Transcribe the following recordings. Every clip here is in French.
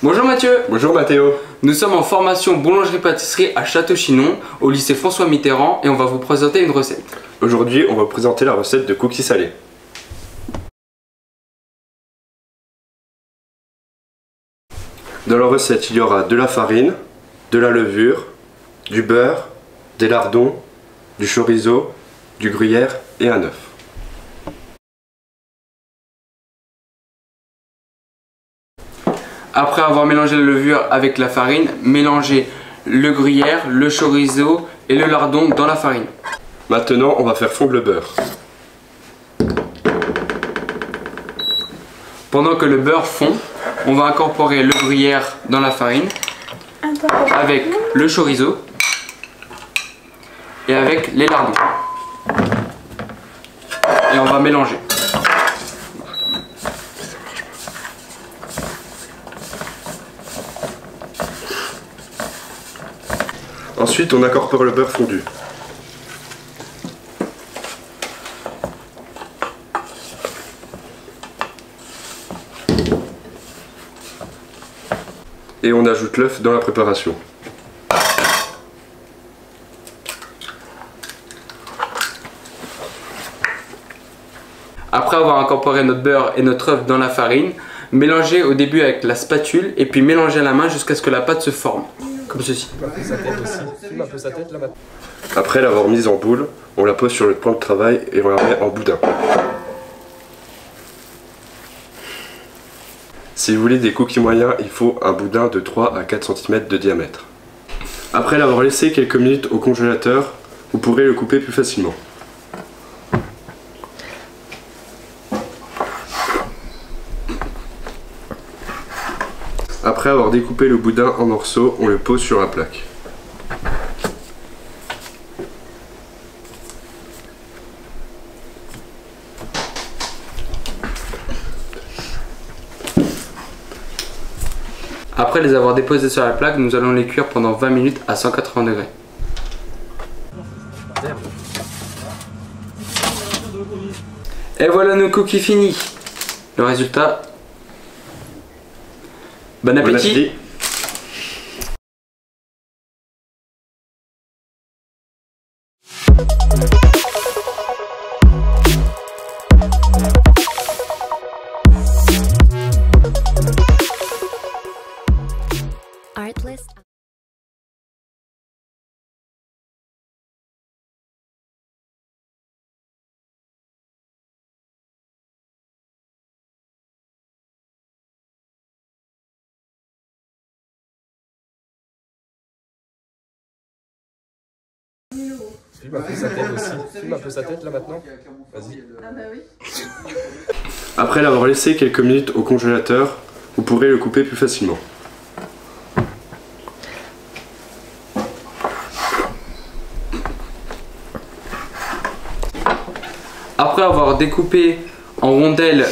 Bonjour Mathieu. Bonjour Mathéo. Nous sommes en formation boulangerie-pâtisserie à Château-Chinon, au lycée François Mitterrand, et on va vous présenter une recette. Aujourd'hui, on va vous présenter la recette de cookies salés. Dans la recette, il y aura de la farine, de la levure, du beurre, des lardons, du chorizo, du gruyère et un œuf. Après avoir mélangé la levure avec la farine, mélangez le gruyère, le chorizo et le lardon dans la farine. Maintenant, on va faire fondre le beurre. Pendant que le beurre fond, on va incorporer le gruyère dans la farine avec le chorizo et avec les lardons. Et on va mélanger. Ensuite, on incorpore le beurre fondu. Et on ajoute l'œuf dans la préparation. Après avoir incorporé notre beurre et notre œuf dans la farine, mélangez au début avec la spatule et puis mélangez à la main jusqu'à ce que la pâte se forme, comme ceci. Après l'avoir mise en boule, on la pose sur le plan de travail et on la met en boudin. Si vous voulez des cookies moyens, il faut un boudin de 3 à 4 cm de diamètre. Après l'avoir laissé quelques minutes au congélateur, vous pourrez le couper plus facilement. Après avoir découpé le boudin en morceaux, on le pose sur la plaque. Après les avoir déposés sur la plaque, nous allons les cuire pendant 20 minutes à 180 degrés. Et voilà nos cookies finis. Le résultat. Bon appétit. Bon appétit. Artlist. Filme un peu sa tête aussi. Filme un peu sa tête là maintenant. Vas-y. Ah bah oui. Après l'avoir laissé quelques minutes au congélateur, vous pourrez le couper plus facilement. Après avoir découpé en rondelles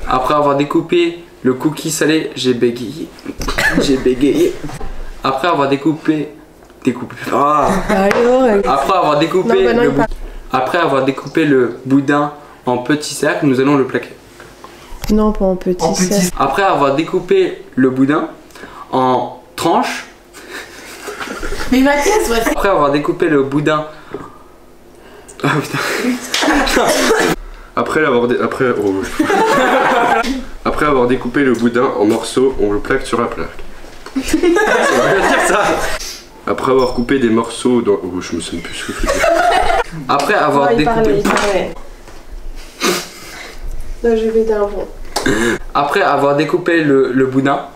Après avoir découpé le cookie salé, j'ai bégayé. J'ai bégayé. Après avoir découpé... Après avoir découpé le boudin en petits cercles, nous allons le plaquer. Non, pas en petit cercle. Après avoir découpé le boudin en tranches. Mais Mathias, ouais. Après avoir découpé le boudin... Ah putain. Après avoir découpé le boudin en morceaux, on le plaque sur la plaque. Ça veut dire ça. Après avoir coupé des morceaux dans... Oh, je me souviens plus ce que je veux dire. Après avoir découpé... Non, je vais d'un bon. Après avoir découpé le boudin...